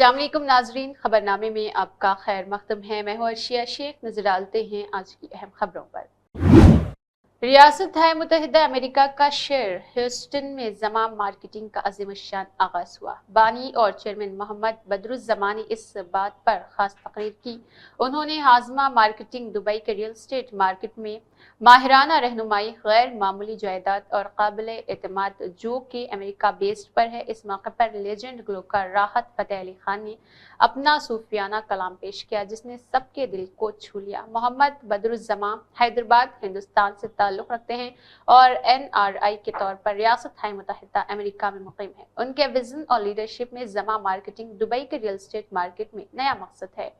अस्सलाम वालेकुम नाजरीन, खबरनामे में आपका खैर मकदम है। मैं हूं अर्शिया शेख। नजर डालते हैं आज की अहम खबरों पर। रियासत है मुत्तहिदा अमेरिका का शहर ह्यूस्टन में जमा मार्केटिंग का अज़ीमुश्शान आगाज हुआ। बानी और चेयरमैन मोहम्मद बदरुज़्ज़मा ने इस बात पर खास तकरीर की। उन्होंने हाजमा मार्केटिंग दुबई के रियल एस्टेट मार्केट में माहिराना रहनुमाई, गैर मामूली जायदाद और काबिल एतमाद जो कि अमेरिका बेस्ड पर है। इस मौके पर लेजेंड गुलकार राहत फतेह अली खान ने अपना सूफियाना कलाम पेश किया जिसने सबके दिल को छू लिया। मोहम्मद बदरुज़्ज़मा हैदराबाद, हिंदुस्तान से ताल्लुक रखते हैं और NRI के तौर पर रियासत मुत्तहिदा अमेरिका में मुकीम है। उनके विजन और लीडरशिप में जमा मार्केटिंग दुबई के रियल एस्टेट मार्केट में नया मकसद है।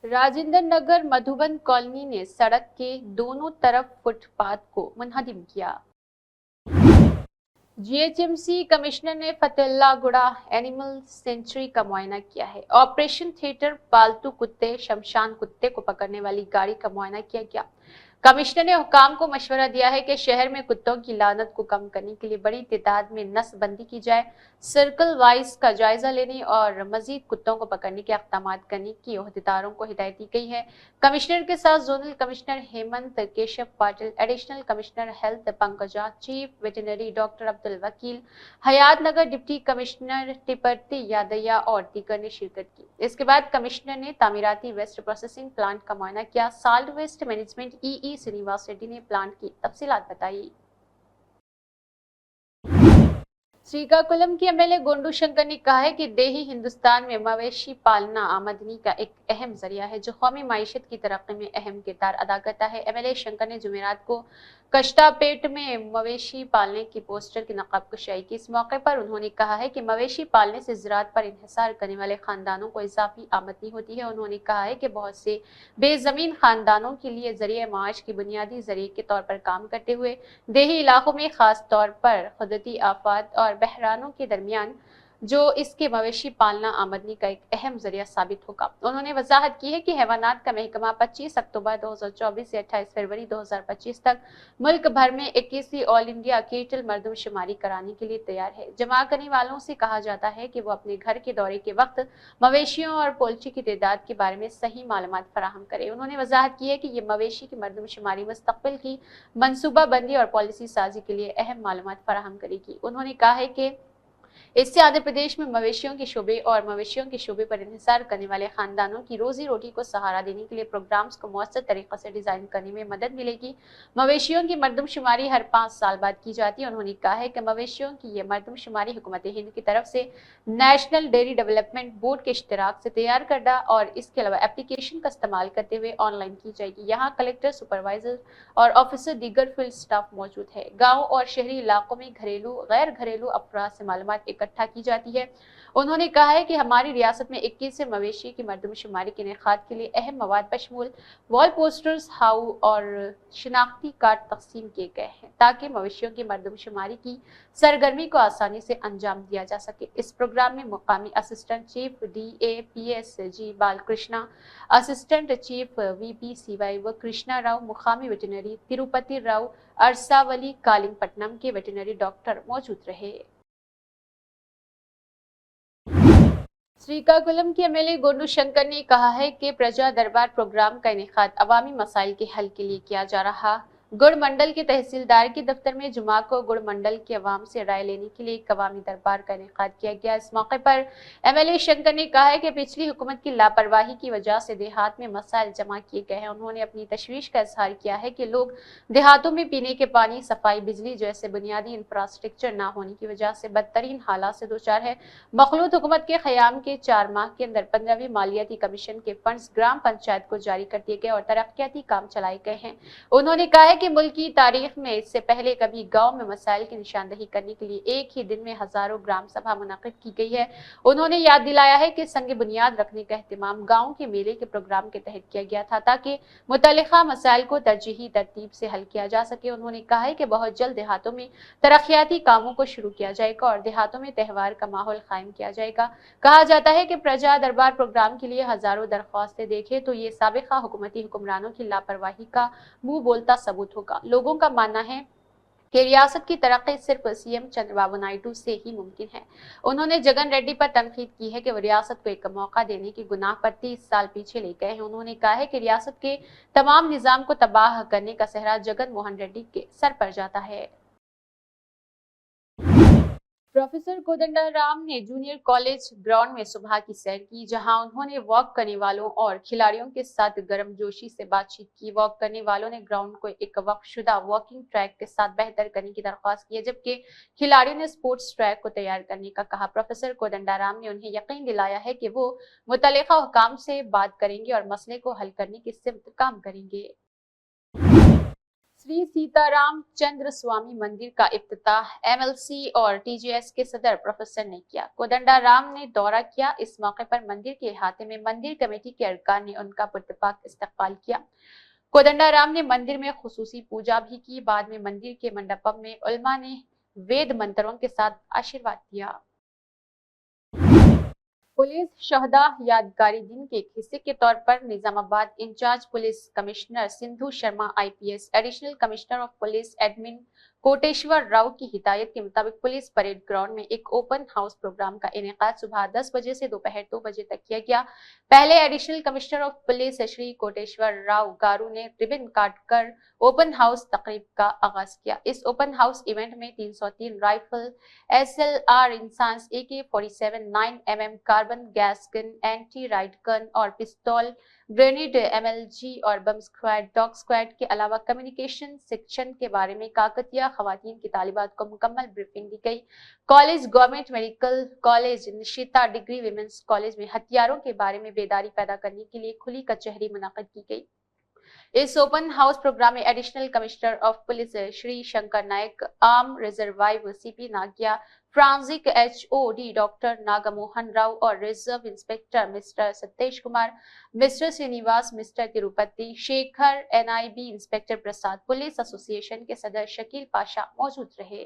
राजेंद्र नगर मधुबन कॉलोनी ने सड़क के दोनों तरफ फुटपाथ को मुनहदिम किया। GHMC कमिश्नर ने फतेहल्लागुड़ा एनिमल सेंचुरी का मुआयना किया है। ऑपरेशन थिएटर पालतू कुत्ते शमशान कुत्ते को पकड़ने वाली गाड़ी का मुआयना किया गया। कमिश्नर ने हुकाम को मशवरा दिया है कि शहर में कुत्तों की लानत को कम करने के लिए बड़ी तादाद में नस्बंदी की जाए, सर्कल वाइज का जायजा लेने और मजीद कुत्तों को पकड़ने के इक़दाम करने की ओहदेदारों को हिदायत दी गई है। कमिश्नर के साथ zonal commissioner Hemant Keshav Patil, additional commissioner health Pankaja, chief veterinary doctor Abdul वकील, हयात नगर डिप्टी कमिश्नर टिपर्ती यादैया और दीगर ने शिरकत की। इसके बाद कमिश्नर ने तामीराती वेस्ट प्रोसेसिंग प्लांट का मुआयना किया। Solid waste management EE Srinivas Reddy ने प्लांट की तफसीलात बताई। श्रीकाकुलम के MLA गोंडू शंकर ने कहा है कि देही हिंदुस्तान में मवेशी पालना आमदनी का एक अहम जरिया है जो कौमी माईशत की तरक्की में अहम किरदार अदा करता है। MLA शंकर ने जुमेरात को कश्तापेट में मवेशी पालने की पोस्टर की नकाबकुशाई की। इस मौके पर उन्होंने कहा है कि मवेशी पालने से ज़राअत पर इन्हिसार करने वाले खानदानों को इजाफी आमदनी होती है। उन्होंने कहा है कि बहुत से बेजमीन खानदानों के लिए जरिए माश की बुनियादी जरिए के तौर पर काम करते हुए देही इलाकों में खास तौर पर कुदरती आफात और बहरानों के दरमियान जो इसके मवेशी पालना आमदनी का एक अहम जरिया साबित होगा। उन्होंने वजाहत की है कि हैवानात का महकमा 25 अक्टूबर 2024 से 28 फरवरी 2025 तक मुल्क भर में 21वीं ऑल इंडिया केटल मर्दमशुमारी कराने के लिए तैयार है। जमा करने वालों से कहा जाता है कि वो अपने घर के दौरे के वक्त मवेशियों और पोल्ट्री की तादाद के बारे में सही मालूमात फराहम करें। उन्होंने वजाहत की है कि ये मवेशी की मर्दमशुमारी मुस्तकबिल की मनसूबाबंदी और पॉलिसी साजी के लिए अहम मालूमात फराहम करेगी। उन्होंने कहा है कि इससे आंध्र प्रदेश में मवेशियों के शोबे और मवेशियों के शोबे पर इन्हिसार करने वाले खानदानों की रोजी रोटी को सहारा देने के लिए प्रोग्राम्स को मौसर तरीके से डिजाइन करने में मदद मिलेगी। मवेशियों की मर्दमशुमारी हर 5 साल बाद की जाती है। उन्होंने कहा है कि मवेशियों की ये मर्दमशुमारी हुकूमत हिंद की तरफ से नेशनल डेयरी डेवलपमेंट बोर्ड के इश्तराक से तैयार करदा और इसके अलावा एप्लीकेशन का इस्तेमाल करते हुए ऑनलाइन की जाएगी। यहाँ कलेक्टर, सुपरवाइजर और ऑफिसर दीगर फील्ड स्टाफ मौजूद है। गाँव और शहरी इलाकों में घरेलू गैर घरेलू अफराद से मालूमात इकट्ठा की जाती है। उन्होंने कहा है कि हमारी रियासत में 21 से मवेशी की मर्दमशुमारी के इनेकाद के लिए अहम मवाद बशमूल वॉल पोस्टर्स, हाउ और शिनाख्ती कार्ड तकसीम किए गए हैं ताकि मवेशियों की मर्दमशुमारी की सरगर्मी को आसानी से अंजाम दिया जा सके। इस प्रोग्राम में मुकामी assistant chief DAPSG Balkrishna, assistant chief VPCY व कृष्णा राव, मुकामी वेटनरी तिरुपति राव, अरसावली, कालिंगपट्टनम के वेटनरी डॉक्टर मौजूद रहे। श्रीकाकुलम के MLA गोंडू शंकर ने कहा है कि प्रजा दरबार प्रोग्राम का इनेकाद अवामी मसाइल के हल के लिए किया जा रहा। गुड़ मंडल के तहसीलदार के दफ्तर में जुमा को गुड़ मंडल के अवाम से राय लेने के लिए एक अवामी दरबार का इनेकाद किया गया। इस मौके पर MLA शंकर ने कहा है कि पिछली हुकूमत की लापरवाही की वजह से देहात में मसाइल जमा किए गए हैं। उन्होंने अपनी तशवीश का इजहार किया है कि लोग देहातों में पीने के पानी, सफाई, बिजली जैसे बुनियादी इंफ्रास्ट्रक्चर न होने की वजह से बदतरीन हालात से दो चार है। मखलूत हुकूमत के क़याम के 4 माह के अंदर 15वीं मालियाती कमीशन के फंड्स ग्राम पंचायत को जारी कर दिए गए और तरक्याती काम चलाए गए हैं। उन्होंने कहा है कि मुल्क की तारीख में इससे पहले कभी गांव में मसाइल की निशानदही करने के लिए एक ही दिन में हजारों ग्राम सभा मुनक्किद की गई है। उन्होंने याद दिलाया है कि संग बुनियाद रखने का एहतमाम गांव के मेले के प्रोग्राम के तहत किया गया था ताकि मुतल्लिका मसाइल को तरजीही तरतीब से हल किया जा सके। उन्होंने कहा है कि बहुत जल्द देहातों में तरक्याती कामों को शुरू किया जाएगा और देहातों में त्यौहार का माहौल कायम किया जाएगा। कहा जाता है कि प्रजा दरबार प्रोग्राम के लिए हजारों दरख्वास्तें देखें तो ये साबिका हुकूमती हुक्मरानों की लापरवाही का मुंह बोलता सबूत होगा। लोगों का मानना है کہ ریاست کی ترقی صرف سی ایم چندر بابو نائیڈو سے ہی ممکن ہے۔ انہوں نے جگن ریڈی پر تنقید کی ہے کہ وہ ریاست کو ایک موقع دینے کے گناہ پر 30 سال پیچھے لے گئے ہیں۔ انہوں نے کہا ہے کہ ریاست کے تمام نظام کو تباہ کرنے کا صحرا جگن موہن ریڈی کے سر پر جاتا ہے۔ پروفیسر کودنڈا رام نے جونیئر کالج گراؤنڈ میں صبح کی سیر کی، جہاں انہوں نے واک کرنے والوں اور کھلاڑیوں کے ساتھ گرم جوشی سے بات چیت کی۔ واک کرنے والوں نے گراؤنڈ کو ایک وقف شدہ واکنگ ٹریک کے ساتھ بہتر کرنے کی درخواست کی، جبکہ کھلاڑیوں نے سپورٹس ٹریک کو تیار کرنے کا کہا۔ پروفیسر کودنڈا رام نے انہیں یقین دلایا ہے کہ وہ متعلقہ حکام سے بات کریں گے اور مسئلے کو حل کرنے کی سمت کام کریں گے۔ سری سیتا رام چندر سوامی مندر کا افتتاح ایم ایل سی اور ٹی جے ایس کے صدر پروفیسر نے کیا۔ کودنڈا رام نے دورہ کیا۔ اس موقع پر مندر کے احاطے میں مندر کمیٹی کے ارکان نے ان کا پرتپاک استقبال کیا۔ کودنڈا رام نے مندر میں خصوصی پوجا بھی کی۔ بعد میں مندر کے منڈپم میں علماء نے وید منتروں کے ساتھ آشیرواد دیا۔ پولیس شہداء یادگاری دن کے ایک حصے کے طور پر Nizamabad incharge police commissioner Sindhu Sharma I P S, additional commissioner of police admin Koteshwar Rao کی ہدایت کے مطابق پولیس پریڈ گراؤنڈ میں ایک اوپن ہاؤس پروگرام کا انعقاد صبح 10 بجے سے دوپہر 2 بجے تک کیا گیا۔ پہلے ایڈیشنل کمشنر آف پولیس شری کوٹیشور راؤ گارو نے ربن کاٹ کر اوپن ہاؤس تقریب کا آغاز کیا۔ اس اوپن ہاؤس ایونٹ میں 303 رائفل، ایس ایل آر انسانس، AK-47 9 mm کاربن گیس گن، اینٹی رائٹ گن اور پستول، گرینیڈ، MLG اور بم اسکواڈ، ڈاگ اسکواڈ کے علاوہ کمیونیکیشن سیکشن کے بارے میں کاکتیہ خواتین کی طالبات کو مکمل بریفنگ دی گئی۔ College, government medical college, Nishita degree women's college میں ہتھیاروں کے بارے میں بیداری پیدا کرنے کے لیے کھلی کچہری منعقد کی گئی۔ اس اوپن ہاؤس پروگرام میں additional commissioner of police Shri Shankar Naik, arm reservoir C P Nagaiah, forensic HOD doctor Naga Mohan Rao اور reserve inspector mister Satish Kumar, mister Srinivas, mister Tirupati Shekhar, NIB inspector Prasad, police association کے صدر شکیل پاشا موجود رہے۔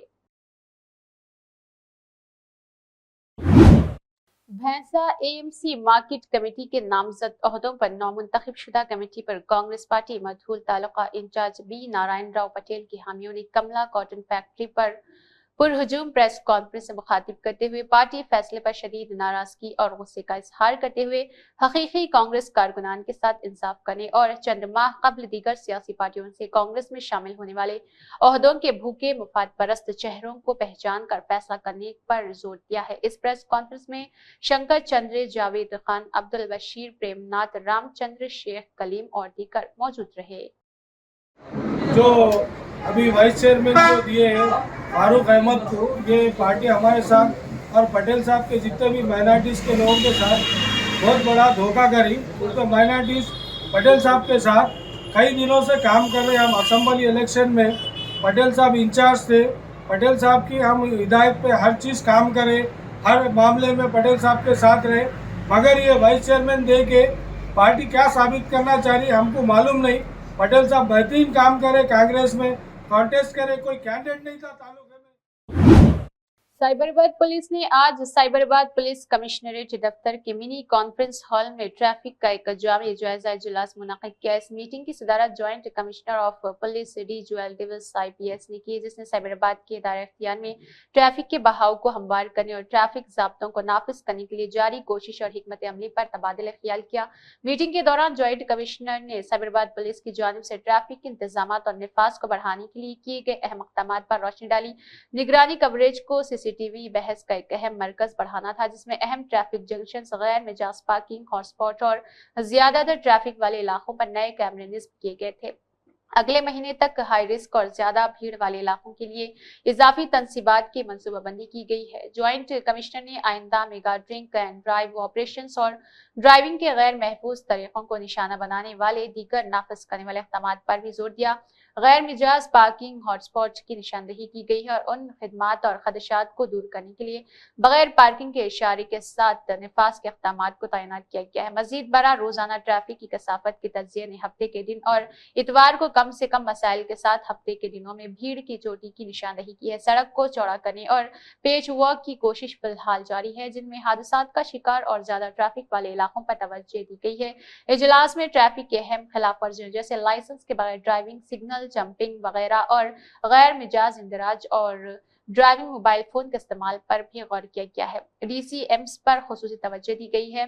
بھینسا AMC مارکیٹ کمیٹی کے نامزد عہدوں پر نومنتخب شدہ کمیٹی پر Congress party Mudhol taluka incharge B Narayan Rao Patel کے حامیوں نے کملا کاٹن فیکٹری پر پرہجوم پریس کانفرنس سے مخاطب کرتے ہوئے پارٹی فیصلے پر شدید ناراضگی اور غصے کا اظہار کرتے ہوئے حقیقی کانگریس کارکنان کے ساتھ انصاف کرنے اور چند ماہ قبل دیگر سیاسی پارٹیوں سے کانگریس میں شامل ہونے والے عہدوں کے بھوکے مفاد پرست چہروں کو پہچان کر فیصلہ کرنے پر زور دیا ہے۔ اس پریس کانفرنس میں شنکر چندر، جاوید خان، عبد البشیر، پریم ناتھ، رام چندر، شیخ کلیم اور دیگر موجود رہے۔ جو ابھی وائس چیئرمین کو دیے ہیں فاروق احمد کو، یہ پارٹی ہمارے ساتھ اور پٹیل صاحب کے جتنے بھی مائنارٹیز کے لوگوں کے ساتھ بہت بڑا دھوکہ کری، کیونکہ مائنارٹیز پٹیل صاحب کے ساتھ کئی دنوں سے کام کر رہے ہیں۔ ہم اسمبلی الیکشن میں پٹیل صاحب انچارج تھے، پٹیل صاحب کی ہم ہدایت پہ ہر چیز کام کرے، ہر معاملے میں پٹیل صاحب کے ساتھ رہے، مگر یہ وائس چیئرمین دے کے پارٹی کیا ثابت کرنا چاہ رہی ہے ہم کو معلوم نہیں۔ پٹیل صاحب بہترین کام کرے، کانگریس میں کانٹیسٹ کرے، کوئی کینڈیڈیٹ نہیں تھا تعلق میں۔ سائبرآباد پولیس نے آج سائبرآباد پولیس کمشنریٹ دفتر کے منی کانفرنس ہال میں ٹریفک کا ایک جامع جائزہ اجلاس منعقد کیا۔ اس میٹنگ کی صدارت joint commissioner of police D Joel Davis IPS نے کی، جس نے سائبرآباد کے ادارہ اختیار میں ٹریفک کے بہاؤ کو ہموار کرنے اور ٹریفک ضابطوں کو نافذ کرنے کے لیے جاری کوشش اور حکمت عملی پر تبادلہ خیال کیا۔ میٹنگ کے دوران جوائنٹ کمشنر نے سائبرآباد پولیس کی جانب سے ٹریفک کے انتظامات اور نفاذ کو بڑھانے کے لیے کیے گئے اہم اقدامات پر روشنی ڈالی۔ نگرانی کوریج کو CCTV بحث کا ایک اہم مرکز بڑھانا تھا، جس میں اہم ٹریفک جنکشنز، غیر مجاز پارکنگ ہاٹ اسپاٹ اور زیادہ تر ٹریفک والے علاقوں پر نئے کیمرے نصب کیے گئے تھے۔ اگلے مہینے تک ہائی رسک اور زیادہ بھیڑ والے علاقوں کے لیے اضافی تنصیبات کی منصوبہ بندی کی گئی ہے۔ جوائنٹ کمشنر نے آئندہ mega drunk and drive operations اور ڈرائیونگ کے غیر محفوظ طریقوں کو نشانہ بنانے والے دیگر نافذ کرنے والے اقدامات پر بھی زور دیا۔ غیر مجاز پارکنگ ہاٹ اسپاٹ کی نشاندہی کی گئی ہے اور ان خدمات اور خدشات کو دور کرنے کے لیے بغیر پارکنگ کے اشارے کے ساتھ نفاذ کے اقدامات کو تعینات کیا گیا ہے۔ مزید برآں روزانہ ٹریفک کی کثافت کی تجزیے نے ہفتے کے دن اور اتوار کو کم سے کم مسائل کے ساتھ ہفتے کے دنوں میں بھیڑ کی چوٹی کی نشاندہی کی ہے۔ سڑک کو چوڑا کرنے اور پیچ ورک کی کوشش فی الحال جاری ہے، جن میں حادثات کا شکار اور زیادہ ٹریفک والے علاقوں پر توجہ دی گئی ہے۔ اجلاس میں ٹریفک کے اہم خلاف ورزیوں جیسے لائسنس کے بغیر ڈرائیونگ، سگنل सिग्नल जंपिंग वगैरह और गैर मिजाज इंदराज और ड्राइविंग मोबाइल फोन के इस्तेमाल पर भी गौर किया गया है। DCMs पर खुसूसी तवज्जो दी गई है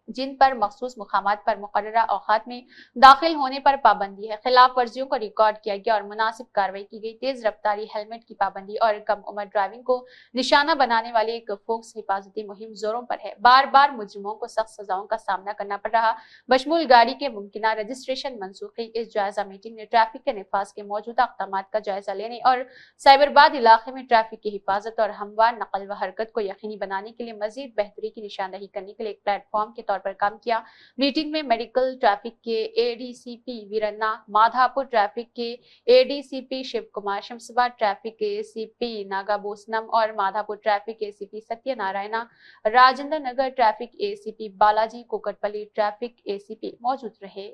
जिन पर मखसूस मुकामात पर मुकर्ररा औकात में दाखिल होने पर पाबंदी है, खिलाफ वर्जियों को रिकॉर्ड किया गया और मुनासिब कार्रवाई की गई। तेज रफ्तारी, हेलमेट की पाबंदी और कम उम्र ड्राइविंग को निशाना बनाने वाली एक फोक्स हिफाजती मुहिम जोरों पर है। बार बार मुजरिमों को सख्त सजाओं का सामना करना पड़ रहा, बशमूल गाड़ी के मुमकिना रजिस्ट्रेशन मनसूखी। इस जायजा मीटिंग ने ट्रैफिक के निफाज के मौजूदा अक़दामात का जायजा लेने और साइबराबाद इलाके में ट्रैफिक की हिफाजत और हमवार नकल व हरकत को यकीनी बनाने के लिए मजीद बेहतरी की निशानदही करने के लिए एक प्लेटफॉर्म के तौर पर काम किया। मीटिंग में मेडिकल ट्रैफिक के ADCP वीरन्ना, माधापुर ट्रैफिक के ADCP शिव कुमार, शमशाबाद ट्रैफिक के ACP नागाबोसनम और Madhapur traffic ACP Satyanarayana, Rajendra Nagar traffic ACP Balaji, Kukatpally traffic ACP मौजूद रहे।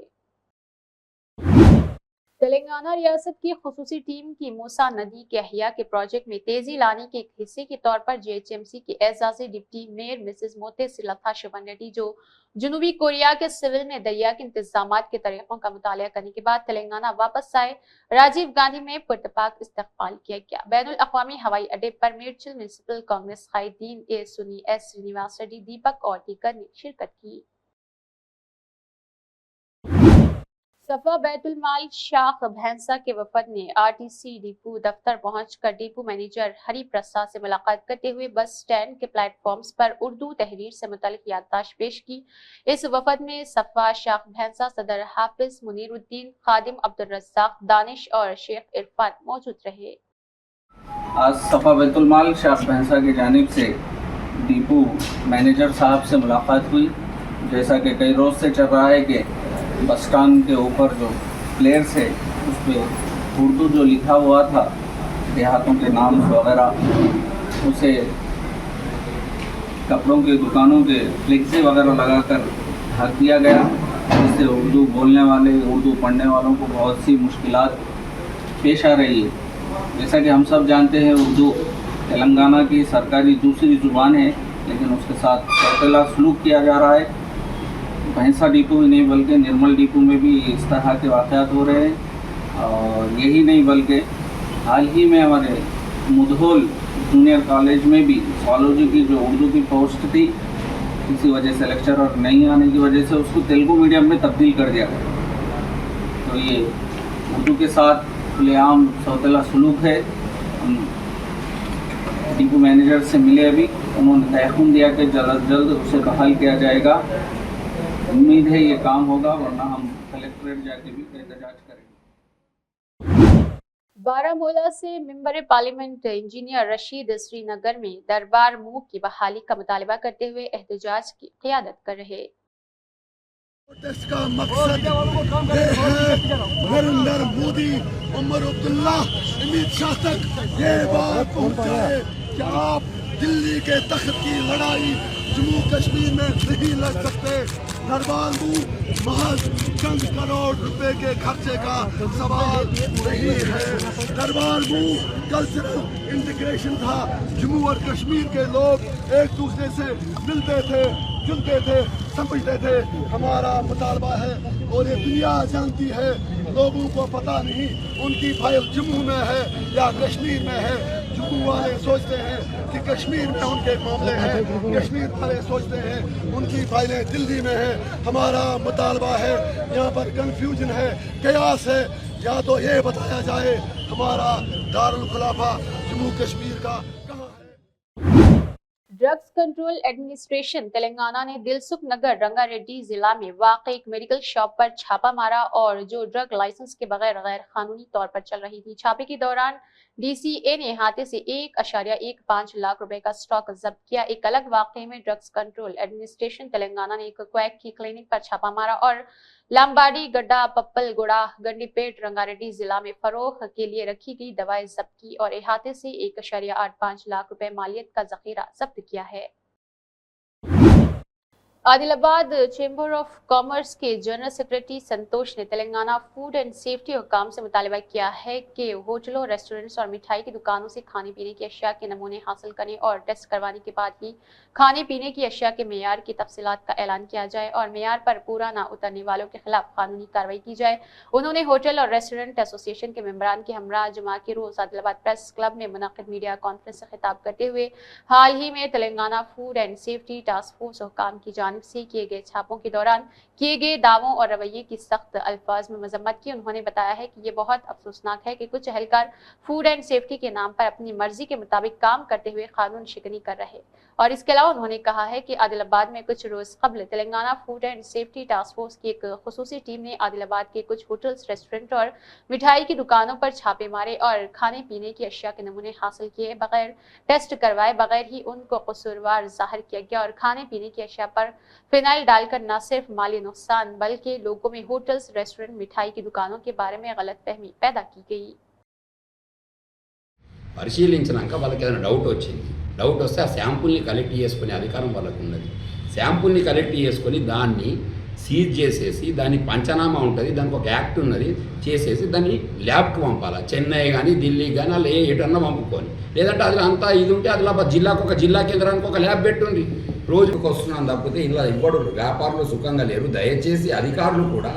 तेलंगाना रियासत की खुसूसी टीम की मूसा नदी के अहिया के प्रोजेक्ट में तेजी लाने के एक हिस्से के तौर पर GHMC की एजाजी deputy mayor Mrs Motesilatha Shivan Reddy, जो जनूबी कोरिया के सिविल में दरिया के इंतजामात के तरीकों का मुताला करने के बाद तेलंगाना वापस आए, राजीव गांधी में पुरतपाक इस्तकबाल किया गया। बैनुल अक़वामी हवाई अड्डे पर मेडचल म्युनिसिपल कांग्रेस कायदीन ए सुन्नी S श्रीनिवास रेड्डी, दीपक और दीगर ने शिरकत की। सफा बैतुल माल शाख भैंसा के वफद ने RTC डिपो दफ्तर पहुंचकर डिपो मैनेजर हरि प्रसाद से मुलाकात करते हुए बस स्टैंड के प्लेटफॉर्म्स पर उर्दू तहरीर से मुतल्लिक याददाश्त पेश की। इस वफद में सफा शाख भैंसा सदर हाफिज मुनीरुद्दीन, खादिम अब्दुल रज़्ज़ाक, दानिश और शेख इरफान मौजूद रहे। आज सफा बैतुल माल शाख भैंसा की जानिब से डिपो मैनेजर साहब से मुलाकात हुई। जैसा कि कई रोज़ से चल रहा है कि बस स्टैंड के ऊपर जो प्लेयर्स है उस पर उर्दू जो लिखा हुआ था देहातों के नाम वगैरह, उसे कपड़ों की दुकानों के फ्लेक्सी वगैरह लगाकर ढक दिया गया, जिससे उर्दू बोलने वाले, उर्दू पढ़ने वालों को बहुत सी मुश्किलात पेश आ रही है। जैसा कि हम सब जानते हैं, उर्दू तेलंगाना की सरकारी दूसरी ज़ुबान है, लेकिन उसके साथ सौतेला सलूक किया जा रहा है। भैंसा डिपो ही नहीं बल्कि निर्मल डिपो में भी इस तरह के वाक़यात हो रहे हैं। और यही नहीं बल्कि हाल ही में हमारे मुधोल जूनियर कॉलेज में भी जोलॉजी की जो उर्दू की पोस्ट थी, किसी वजह से लेक्चरर नहीं आने की वजह से उसको तेलुगु मीडियम में तब्दील कर दिया गया। तो ये उर्दू के साथ खुलेआम सौतेला सलूक है। हम डिपो मैनेजर से मिले, अभी उन्होंने तयक़ुन दिया कि जल्द अज जल्द उसे बहाल किया जाएगा। उम्मीद है ये काम होगा, वरना हम कलेक्ट्रेट जाके भी एहतजाज करेंगे। बारामूला से member parliament engineer Rashid Srinagar में दरबार मूव की बहाली का मुतालबा करते हुए एहतजाज की क़ियादत कर रहे। प्रोटेस्ट का मकसद नरेंद्र मोदी, उमर अब्दुल्ला, अमित शाह तक ये बात पहुंचाए कि आप दिल्ली के तख्त की लड़ाई जम्मू कश्मीर में नहीं लड़ सकते। दरबार मूव महज चंद करोड़ रुपए के खर्चे का सवाल नहीं है। दरबार मूव कल्चरल इंटीग्रेशन था। जम्मू और कश्मीर के लोग एक दूसरे से मिलते थे, जुलते थे, समझते थे। हमारा मुतालबा है और ये दुनिया जानती है, लोगों को पता नहीं उनकी फाइल जम्मू में है या कश्मीर में है। जम्मू वाले सोचते हैं कि कश्मीर में उनके मामले हैं, कश्मीर वाले सोचते हैं उनकी फाइलें दिल्ली में हैं। हमारा मुतालबा है, यहाँ पर कंफ्यूजन है, कयास है। या तो ये बताया जाए हमारा दारुल खुलाफा जम्मू कश्मीर का कहाँ है। ड्रग्स कंट्रोल एडमिनिस्ट्रेशन तेलंगाना ने दिलसुख नगर रंगारेड्डी जिला में वाक़ एक मेडिकल शॉप पर छापा मारा और जो ड्रग लाइसेंस के बगैर गैर कानूनी तौर पर चल रही थी। छापे के दौरान DCA ने अहाते से 1.15 लाख रुपए का स्टॉक जब्त किया। एक अलग वाक़े में ड्रग्स कंट्रोल एडमिनिस्ट्रेशन तेलंगाना ने एक क्वैक की क्लिनिक पर छापा मारा और लामबाड़ी, गड्ढा, पप्पलगुड़ा, गंडीपेट, रंगारेड्डी जिला में फरोख्त के लिए रखी गई दवाएं जब्त की और अहाते से 1.85 लाख रुपए मालियत का जखीरा जब्त किया है। आदिलाबाद चेंबर ऑफ कॉमर्स के जनरल सेक्रेटरी संतोष ने तेलंगाना फूड एंड सेफ्टी हुकाम से मुतालबा किया है कि होटलों, रेस्टोरेंट्स और मिठाई की दुकानों से खाने पीने की अशिया के नमूने हासिल करने और टेस्ट करवाने के बाद ही खाने पीने की अशिया के मेयार की तफसीलात का ऐलान किया जाए और मेयार पर पूरा ना उतरने वालों के खिलाफ कानूनी कार्रवाई की जाए। उन्होंने होटल और रेस्टोरेंट एसोसिएशन के मेंबरान के हमरा जुमा के रोज आदिलाबाद प्रेस क्लब में मुनक़िद मीडिया कॉन्फ्रेंस से खिताब करते हुए हाल ही में Telangana food and safety task force हुकाम की जानिब से किए गए छापों के दौरान किए गए दावों और रवैये की सख्त अल्फाज में मजम्मत की। उन्होंने बताया है कि ये बहुत अफसोसनाक है कि कुछ अहलकार फूड एंड सेफ्टी के नाम पर अपनी मर्जी के मुताबिक काम करते हुए कानून शिकनी कर रहे। और इसके अलावा उन्होंने कहा है कि आदिलाबाद में कुछ रोज कबल Telangana food and safety task force की एक खुसूसी टीम ने आदिलाबाद के कुछ होटल्स, रेस्टोरेंट और मिठाई की दुकानों पर छापे मारे और खाने पीने की अशिया के नमूने हासिल किए बगैर टेस्ट करवाए बगैर ही उनको कसूरवार जाहिर किया गया और खाने पीने की अशिया पर फिनाइल डालकर न सिर्फ माली नुकसान बल्कि लोगों में होटल्स, रेस्टोरेंट, मिठाई की दुकानों के बारे में गलतफहमी पैदा की गई। పరిశీలించినాక వాళ్ళకి ఏదైనా డౌట్ వచ్చింది, డౌట్ వస్తే ఆ శాంపుల్ని కలెక్ట్ చేసుకునే అధికారం వాళ్ళకు ఉన్నది. శాంపుల్ని కలెక్ట్ చేసుకొని దాన్ని సీజ్ చేసేసి దాని పంచనామా ఉంటుంది, దానికి ఒక యాక్ట్ ఉన్నది, చేసేసి దాన్ని ల్యాబ్కి పంపాలి. చెన్నై కానీ ఢిల్లీ కానీ అలా ఏటన్నా పంపుకొని, లేదంటే అది అంతా ఇది ఉంటే ఆదిలాబాద్ జిల్లాకు ఒక జిల్లా కేంద్రానికి ఒక ల్యాబ్ పెట్టుండి రోజుకి వస్తున్నాను తప్పితే ఇలా ఇవ్వడు. వ్యాపారులు సుఖంగా లేరు. దయచేసి అధికారులు కూడా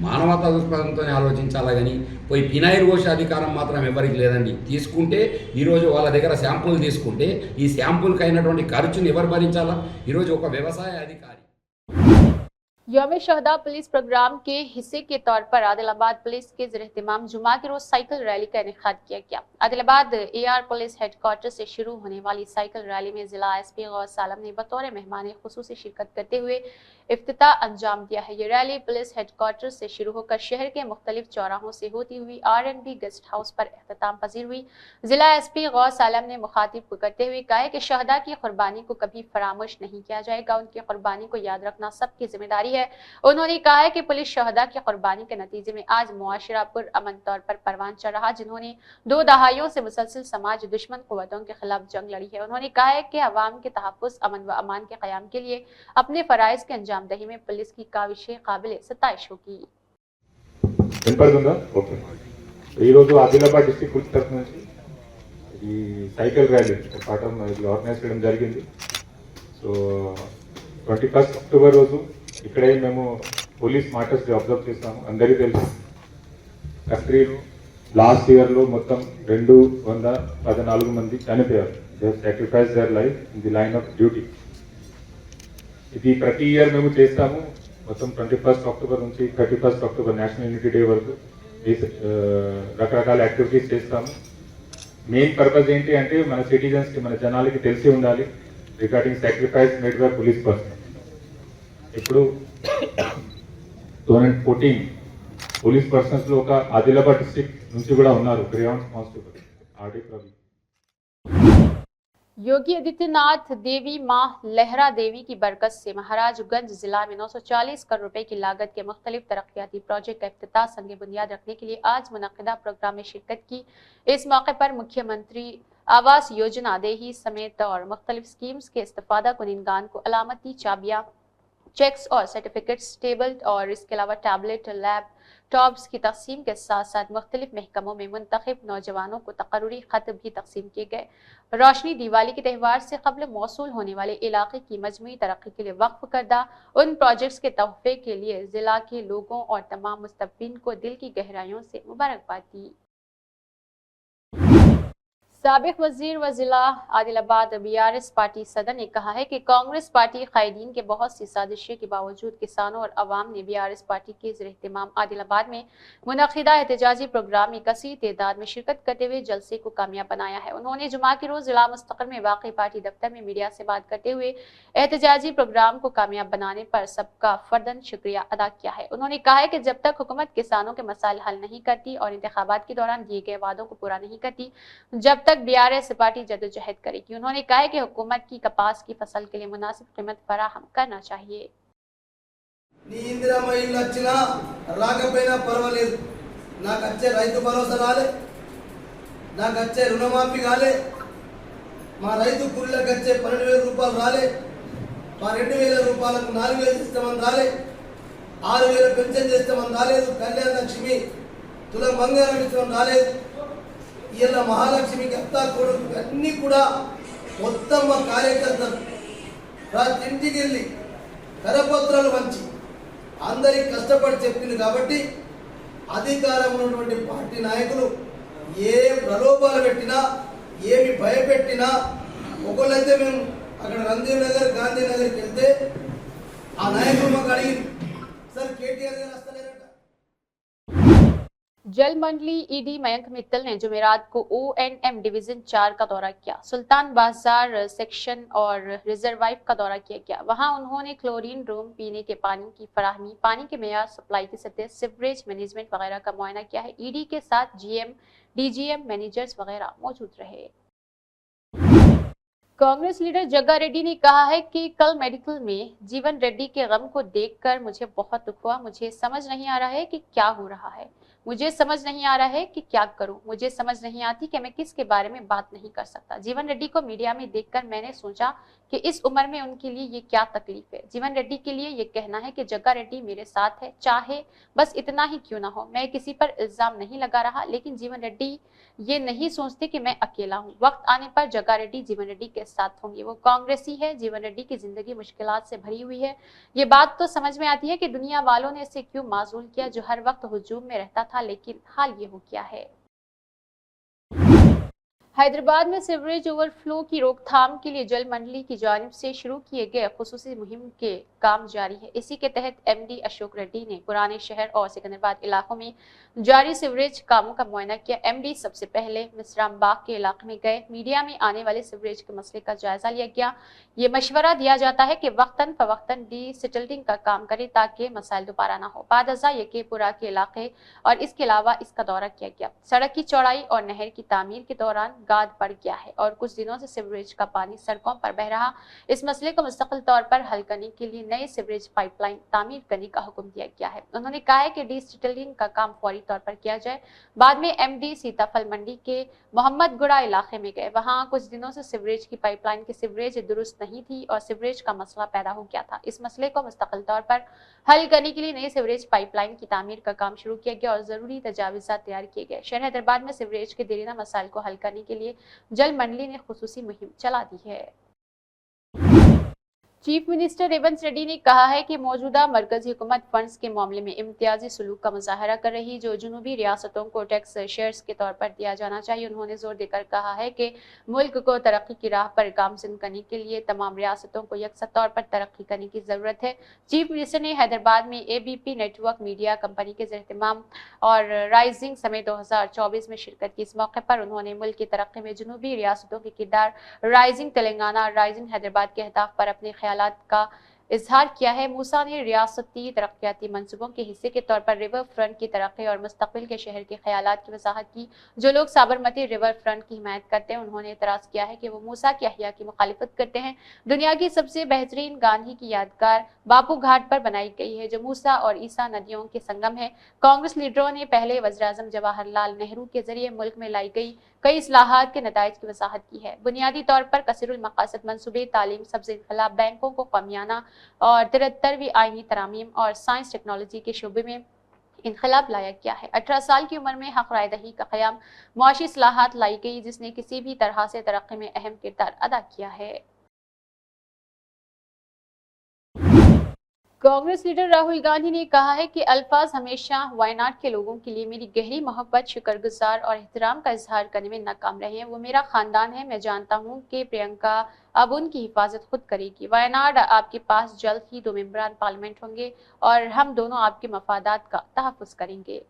మానవతా దృక్పథంతో ఆలోచించాలా కానీ పోయి ఫినాయిల్ పోసే అధికారం మాత్రం ఎవరికి లేదండి. తీసుకుంటే ఈరోజు వాళ్ళ దగ్గర శాంపుల్ తీసుకుంటే ఈ శాంపుల్కి అయినటువంటి ఖర్చుని ఎవరు భరించాలా? ఈరోజు ఒక వ్యవసాయ అధికారి यौम शहदा पुलिस प्रोग्राम के हिस्से के तौर पर आदिलाबाद पुलिस के ज़ेर-ए-एहतिमाम जुमा के रोज साइकिल रैली का इनेकाद किया गया। आदिलाबाद एआर पुलिस हेडक्वार्टर से शुरू होने वाली साइकिल रैली में जिला एसपी गौस आलम ने बतौर मेहमान खुसूसी शिरकत करते हुए इफ्तिताह अंजाम दिया है। ये रैली पुलिस हेडक्वार्टर से शुरू होकर शहर के मुख्तलिफ चौराहों से होती हुई R&B गेस्ट हाउस पर अख्ताम पजीर हुई। जिला एसपी गौस आलम ने मुखातिब को करते हुए कहा कि शहदा की कुर्बानी को कभी फरामोश नहीं किया जाएगा, उनकी कुर्बानी को याद रखना सबकी जिम्मेदारी है। उन्होंने कहा है कि पुलिस शहदा की कुर्बानी के नतीजे में आज मुआशरा पुरअमन तौर पर परवान चढ़ रहा, जिन्होंने 2 दहाइयों से मुसलसल समाज दुश्मन कुव्वतों के खिलाफ जंग लड़ी है। उन्होंने कहा है कि अवाम के तहफ़्फ़ुज़, अमन व अमान के क़याम के लिए अपने फ़राइज़ के अंजाम दही में पुलिस की काविशें काबिल सताइश होगी। ఈరోజు ఆదిలాబాద్ డిస్ట్రిక్ట్ పోలీస్ తరఫు నుంచి ఈ సైకిల్ ర్యాలీ పాఠం ఆర్గనైజ్ చేయడం జరిగింది. సో 21 అక్టోబర్ రోజు ఇక్కడే మేము పోలీస్ మార్టర్స్ అబ్జర్వ్ చేస్తాము. అందరికీ తెలుసు కస్టడీలో లాస్ట్ ఇయర్లో మొత్తం 214 మంది చనిపోయారు. They sacrifice their life in the line of duty. ఇది ప్రతి ఇయర్ మేము చేస్తాము. మొత్తం 21 అక్టోబర్ నుంచి 31 అక్టోబర్ నేషనల్ యూనిటీ డే వరకు రకరకాల యాక్టివిటీస్ చేస్తాము. మెయిన్ పర్పస్ ఏంటి అంటే మన సిటిజన్స్కి, మన జనాలకి తెలిసి ఉండాలి regarding sacrifice made by police person. ఇప్పుడు 2014 పోలీస్ పర్సన్స్లో ఒక ఆదిలాబాద్ డిస్ట్రిక్ట్ నుంచి కూడా ఉన్నారు గ్రేహాండ్ కానిస్టేబుల్ ఆర్డి ప్రవీణ్. योगी आदित्यनाथ देवी मां लहरा देवी की बरकत से महाराजगंज जिला में 940 करोड़ रुपए की लागत के मुख्तलिफ तरक्याती प्रोजेक्ट का इफ्तिताह संग बुनियाद रखने के लिए आज मुनक़िदा प्रोग्राम में शिरकत की। इस मौके पर मुख्यमंत्री आवास योजना देही समेत और मुख्तलिफ स्कीम्स के इस्तिफादा कुनिंदगान को अलामती चाबियां, चेक्स और सर्टिफिकेट्स, टेबल और इसके अलावा टैबलेट, लैब टॉप्स की तकसीम के साथ साथ मुख्तलिफ महकमों में मुंतखब नौजवानों को तकर्रुरी खत भी तकसीम किए गए। रोशनी दिवाली के त्यौहार से कबल मौसूल होने वाले इलाके की मजमूई तरक्की के लिए वक्फ करदा उन प्रोजेक्ट्स के तोहफे के लिए जिला के लोगों और तमाम मुस्तफ़ीन को दिल की गहराइयों से मुबारकबाद दी। साबिक वजीर व जिला आदिलाबाद BRS पार्टी सदर ने कहा है कि कांग्रेस पार्टी कायदीन के बहुत सी साजिशों के बावजूद किसानों और अवाम ने BRS पार्टी के ज़ेर-ए-एहतिमाम आदिलाबाद में मुनक़िदा एहतजाजी प्रोग्राम में कसीर तादाद में शिरकत करते हुए जलसे को कामयाब बनाया है। उन्होंने जुमा के रोज जिला मुस्तक़िल में वाक़ई पार्टी दफ्तर में मीडिया से बात करते हुए एहतजाजी प्रोग्राम को कामयाब बनाने पर सबका फर्दन शुक्रिया अदा किया है। उन्होंने कहा है कि जब तक हुकूमत किसानों के मसाइल हल नहीं करती और इंतखाबात के दौरान दिए गए वादों को पूरा नहीं करती, जब तक BRS पार्टी जद्दोजहद करेगी। उन्होंने कहा है कि हुकूमत की कपास की फसल के लिए मुनासिब कीमत फराहम करना चाहिए। రాకపోయినా పర్వాలేదు, నాకు వచ్చే రైతు భరోసా రాలే, నాకు వచ్చే రుణమాఫీ కాలే, మా రైతు కూలీలకు వచ్చే 12,000 రూపాయలు రాలే, మా 2,000 రూపాయలకు 4,000 ఇస్తామని రాలే, 6,000 పెన్షన్ చేస్తామని రాలేదు, కళ్యాణ లక్ష్మి తులం బంగారం ఇస్తామని రాలేదు. ఇలా మహాలక్ష్మికి అత్తా కొడుకు అన్నీ కూడా మొత్తం మా కార్యకర్తలు ప్రతి ఇంటికి వెళ్ళి కరపత్రాలు పంచి అందరికి కష్టపడి చెప్పింది. కాబట్టి అధికారంలో ఉన్నటువంటి పార్టీ నాయకులు ఏ ప్రలోభాలు పెట్టినా, ఏమి భయపెట్టినా, ఒకళ్ళైతే మేము అక్కడ రంజీవ్ నగర్, గాంధీ నగర్కి వెళ్తే ఆ నాయకులు మాకు అడిగింది, సార్ కేటీఆర్ గారు వస్తలేరట. जल मंडली ईडी मयंक मित्तल ने जुमेरात को ONM डिवीजन 4 का दौरा किया। सुल्तान बाजार सेक्शन और रिजर्वाइव का दौरा किया गया। वहां उन्होंने क्लोरीन रूम, पीने के पानी की फराहमी, पानी के मेयार, सप्लाई की सतह, सीवरेज मैनेजमेंट वगैरह का मुआयना किया है। ईडी के साथ GM, DGM, मैनेजर्स वगैरह मौजूद रहे। कांग्रेस लीडर जग्गा रेड्डी ने कहा है कि कल मेडिकल में जीवन रेड्डी के गम को देखकर मुझे बहुत दुख हुआ। मुझे समझ नहीं आ रहा है कि क्या हो रहा है, मुझे समझ नहीं आ रहा है कि क्या करूं, मुझे समझ नहीं आती कि मैं किसके बारे में बात नहीं कर सकता। जीवन रेड्डी को मीडिया में देखकर मैंने सोचा कि इस उम्र में उनके लिए ये क्या तकलीफ है। जीवन रेड्डी के लिए ये कहना है कि जग्गा रेड्डी मेरे साथ है, चाहे बस इतना ही क्यों ना हो। मैं किसी पर इल्जाम नहीं लगा रहा, लेकिन जीवन रेड्डी ये नहीं सोचते कि मैं अकेला हूँ। वक्त आने पर जग्गा रेड्डी जीवन रेड्डी के साथ होंगे। वो कांग्रेसी है। जीवन रेड्डी की जिंदगी मुश्किलात से भरी हुई है। ये बात तो समझ में आती है कि दुनिया वालों ने इसे क्यों माजूल किया, जो हर वक्त हुजूम में रहता था, लेकिन हाल ये हो गया है। हैदराबाद में सीवरेज ओवरफ्लो की रोकथाम के लिए जल मंडली की जानिब से शुरू किए गए खुसूसी मुहिम के काम जारी है। इसी के तहत MD अशोक रेड्डी ने पुराने शहर और सिकंदराबाद इलाकों में जारी सीवरेज कामों का मुआयना किया। MD सबसे पहले मिसराम बाग के इलाके में गए। मीडिया में आने वाले सीवरेज के मसले का जायजा लिया गया। ये मशवरा दिया जाता है कि वक्तन फवक्तन डिसिल्टिंग का काम करे ताकि मसाइल दोबारा ना हो। बाद अज़ा यकेपुरा के इलाके और इसके अलावा इसका दौरा किया गया। सड़क की चौड़ाई और नहर की तामीर के दौरान गाद बढ़ गया है और कुछ दिनों से सीवरेज का पानी सड़कों पर बह रहा। इस मसले को मुस्तकिल तौर पर हल करने के लिए नए सीवरेज पाइपलाइन तामीर करने का हुक्म दिया गया है। उन्होंने कहा है कि डिसिल्टिंग का काम फौरी तौर पर किया जाए। बाद में MD सीताफल मंडी के मोहम्मदगुड़ा इलाके में गए। वहां कुछ दिनों से सीवरेज की पाइपलाइन की सीवरेज दुरुस्त नहीं थी और सीवरेज का मसला पैदा हो गया था। इस मसले को मुस्तकिल तौर पर हल करने के लिए नई सीवरेज पाइपलाइन की तामीर का काम शुरू किया गया और जरूरी तजावीज़ात तैयार किए गए। शहर हैदराबाद में सीवरेज के देरीना मसाइल को हल करने के लिए जल मंडली ने खुसूसी मुहिम चला दी है। चीफ मिनिस्टर रेवंत रेड्डी ने कहा है कि मौजूदा मरकजी हुकूमत फंड्स के मामले में इम्तियाजी सलूक का मुजाहरा कर रही, जो जुनूबी रियासतों को टैक्स शेयर्स के तौर पर दिया जाना चाहिए। उन्होंने जोर देकर कहा है कि मुल्क को तरक्की की राह पर गामज़न करने के लिए तमाम रियासतों को यकसा तौर पर तरक्की करने की ज़रूरत है। चीफ मिनिस्टर ने हैदराबाद में ABP नेटवर्क मीडिया कंपनी के ज़ेर-ए-इत्तिमाम और राइजिंग समेत 2024 में शिरकत की। इस मौके पर उन्होंने मुल्क की तरक्की में जुनूबी रियासतों के किरदार, राइजिंग तेलंगाना, राइजिंग हैदराबाद के अहदाफ पर अपने ख्यालात का इजहार किया है। मूसा ने रियासती तरक्याती मंसूबों के हिस्से के तौर पर रिवर फ्रंट की तरक्की और मुस्तकबिल के शहर के ख्यालात की वजाहत की। जो लोग साबरमती रिवर फ्रंट की हिमायत करते हैं, उन्होंने एतराज़ किया है कि वो मूसा के अहिया की मुखालिफत करते हैं। दुनिया की सबसे बेहतरीन गांधी की यादगार बापू घाट पर बनाई गई है, जो मूसा और ईसा नदियों के संगम है। कांग्रेस लीडरों ने पहले वज़ीर-ए-आज़म जवाहरलाल नेहरू के जरिए मुल्क में लाई गई कई इस्लाहात के नताइज की वजाहत की है। बुनियादी तौर पर कसीरुल मकासद मंसूबे, तालीम, सब्ज़ इनकलाब, बैंकों को कमियाना और 73वीं आईनी तरामीम और साइंस टेक्नोलॉजी के शोबे में इनकलाब लाया गया है। 18 साल की उम्र में हक राय दही का क़याम, मुआशी इस्लाहात लाई गई जिसने किसी भी तरह से तरक्की में अहम किरदार अदा किया है। कांग्रेस लीडर राहुल गांधी ने कहा है कि अल्फाज हमेशा वायनाड के लोगों के लिए मेरी गहरी मोहब्बत, शुक्रगुजार और एहतराम का इजहार करने में नाकाम रहे हैं। वो मेरा खानदान है। मैं जानता हूं कि प्रियंका अब उनकी हिफाजत खुद करेगी। वायनाड आपके पास जल्द ही 2 मेंबरान पार्लियामेंट होंगे और हम दोनों आपके मफादात का तहफ़्फ़ुज़ करेंगे।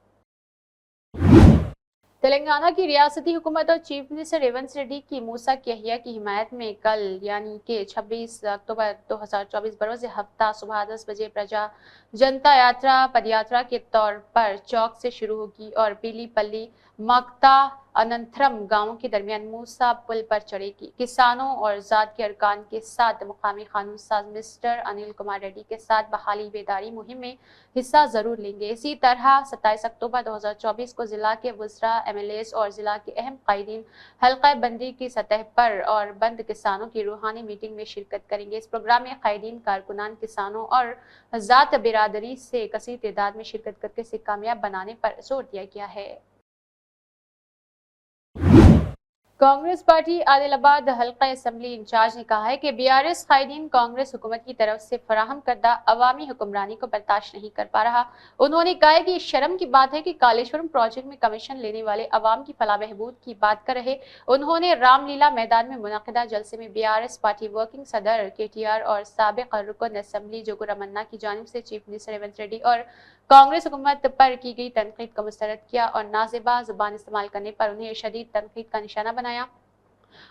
तेलंगाना की रियासती हुकूमत और चीफ मिनिस्टर रेवंत रेड्डी की मूसा की अहिया की हिमायत में कल यानी कि 26 अक्टूबर 2024 बरोज़ हफ्ता सुबह 10 बजे प्रजा जनता यात्रा पदयात्रा के तौर पर चौक से शुरू होगी और पीलीपल्ली, मक्ता, अनंतरम गांवों के दरमियान मूसा पुल पर चढ़ेगी। किसानों और जात के अरकान के साथ मुकामी कानून साज मिस्टर अनिल कुमार रेड्डी के साथ बहाली बेदारी मुहिम में हिस्सा जरूर लेंगे। इसी तरह 27 अक्टूबर 2024 को जिला के वुज़रा, MLAs और जिला के अहम कायदीन हल्का बंदी की सतह पर और बंद किसानों की रूहानी मीटिंग में शिरकत करेंगे। इस प्रोग्राम में कायदीन, कारकुनान, किसानों और जात बिरादरी से कसीर तादाद में शिरकत करके इसे कामयाब बनाने पर जोर दिया गया है। कांग्रेस पार्टी आदिलाबाद हल्का असेंबली इंचार्ज ने कहा है कि BRS कायदीन कांग्रेस हुकूमत की तरफ से फराहम करदा अवामी हुक्मरानी को बर्दाश्त नहीं कर पा रहा। उन्होंने कहा है कि शर्म की बात है कि कालेश्वरम प्रोजेक्ट में कमीशन लेने वाले अवाम की फलाह बहबूद की बात कर रहे। उन्होंने रामलीला मैदान में मुनक़िदा जलसे में BRS पार्टी वर्किंग सदर KTR और साबिक़ रुकन असेंबली जोगू रमन्ना की जानिब से चीफ मिनिस्टर रेवंत रेड्डी और कांग्रेस हुकूमत पर की गई तनकीद को मुस्तरद किया और नाज़ेबा जुबान इस्तेमाल करने पर उन्हें शदीद तनकीद का निशाना बनाया।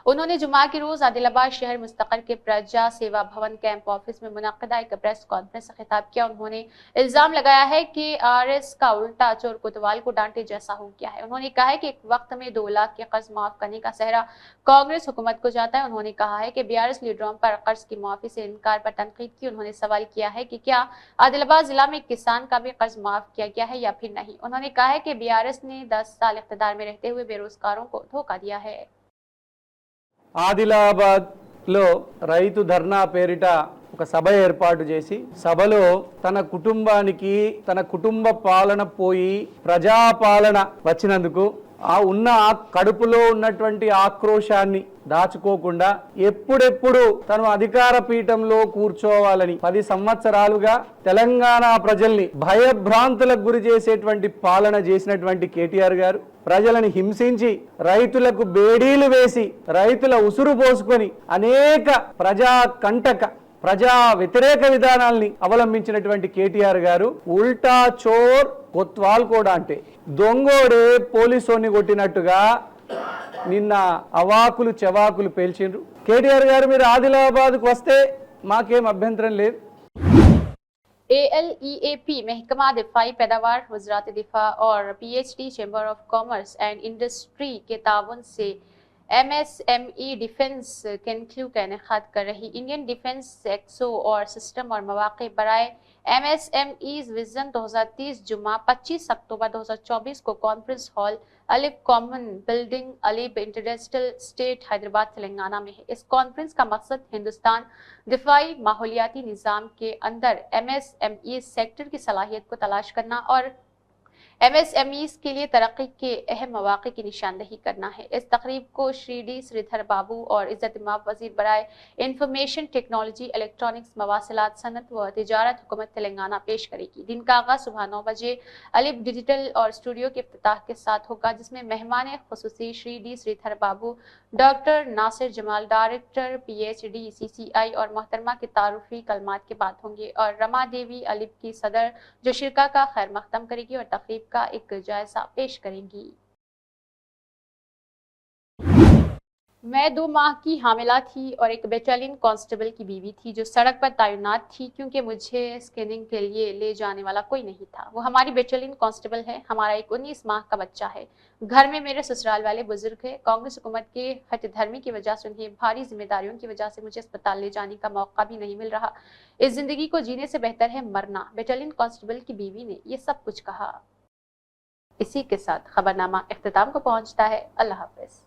उन्होंने जुमा के रोज आदिलाबाद शहर मुस्तक़ल के प्रजा सेवा भवन कैंप ऑफिस में मुनक़िदा एक प्रेस कॉन्फ्रेंस से खिताब किया। उन्होंने इल्जाम लगाया है कि RS का उल्टा चोर कोतवाल को डांटे जैसा हो गया है। उन्होंने कहा है कि एक वक्त में 2 लाख के कर्ज माफ करने का सहरा कांग्रेस हुकूमत को जाता है। उन्होंने कहा है कि BRS लीडरों पर कर्ज की माफी से इनकार पर तनकीद की। उन्होंने सवाल किया है कि क्या आदिलाबाद जिला में किसान का भी कर्ज माफ किया गया है या फिर नहीं। उन्होंने कहा है कि BRS ने 10 साल इख्तिदार में रहते हुए बेरोजगारों को धोखा दिया है। ఆదిలాబాద్ లో రైతు ధర్నా పేరిట ఒక సభ ఏర్పాటు చేసి సభలో తన కుటుంబానికి తన కుటుంబ పాలన పోయి ప్రజాపాలన వచ్చినందుకు ఆ ఉన్న కడుపులో ఉన్నటువంటి ఆక్రోశాన్ని దాచుకోకుండా ఎప్పుడెప్పుడు తను అధికార పీఠంలో కూర్చోవాలని 10 సంవత్సరాలుగా తెలంగాణ ప్రజల్ని భయభ్రాంతులకు గురి చేసేటువంటి పాలన చేసినటువంటి కేటీఆర్ గారు ప్రజలను హింసించి రైతులకు బేడీలు వేసి రైతుల ఉసురు పోసుకొని అనేక ప్రజా వ్యతిరేక విధానాల్ని అవలంబించినటువంటి కేటీఆర్ గారు ఉల్టా చోర్ కొత్వాల్ కూడా అంటే దొంగోడే పోలీసోని కొట్టినట్టుగా నిన్న అవాకులు చెవాకులు పేల్చిండ్రు। కేటీఆర్ గారు మీరు ఆదిలాబాద్కు వస్తే మాకేం అభ్యంతరం లేదు। ALEAP महकमा दिफाई पैदावार, वज़रात दिफा और PhD chamber of commerce and industry के ताउन से MSME डिफेंस केंक्लू का इनेकाद कर रही। इंडियन डिफेंस एक्सो और सिस्टम और मौक़े बराए MSMEs विजन 2030 जुमा 25 अक्टूबर 2024 को कॉन्फ्रेंस हॉल अलिफ कॉमन बिल्डिंग अलिफ इंडस्ट्रियल स्टेट हैदराबाद तेलंगाना में है। इस कॉन्फ्रेंस का मकसद हिंदुस्तान दिफाई माहौलियाती निज़ाम के अंदर MSME सेक्टर की सलाहियत को तलाश करना और MSMEs के लिए तरक्की के अहम मौक़े की निशानदही करना है। इस तकरीब को श्री D श्रीधर बाबू और इज़्ज़त इमाम वज़ीर बराए इंफॉर्मेशन टेक्नोलॉजी, इलेक्ट्रॉनिक्स, मवासिलात, सनत व तिजारत हुकूमत तेलंगाना पेश करेगी। दिन का आगाज़ सुबह 9 बजे अलिफ डिजिटल और स्टूडियो के इफ्तिताह के साथ होगा, जिसमें मेहमान खुसूसी Shri D Sridhar Babu, doctor Nasir Jamal, director PhD CCI और मोहतरमा के तारुफी कलमात के बाद होंगे और रमा देवी अलिफ की सदर जो शिरका का खैर मख्तम करेगी और तकरीब का एक जायजा पेश करेंगी। मैं 2 माह की हामिला थी और एक बटालियन कांस्टेबल की बीवी थी जो सड़क पर तैनात थी क्योंकि मुझे स्कैनिंग के लिए ले जाने वाला कोई नहीं था। वो हमारी बटालियन कांस्टेबल है। हमारा एक 19 माह का बच्चा है। घर में मेरे ससुराल वाले बुजुर्ग है। कांग्रेस हुकूमत के हट धर्मी की वजह से उन्हें भारी जिम्मेदारियों की वजह से मुझे अस्पताल ले जाने का मौका भी नहीं मिल रहा। इस जिंदगी को जीने से बेहतर है मरना। बटालियन कांस्टेबल की बीवी ने ये सब कुछ कहा। इसी के साथ खबरनामा इख्तिताम को पहुंचता है। अल्लाह हाफ़िज़।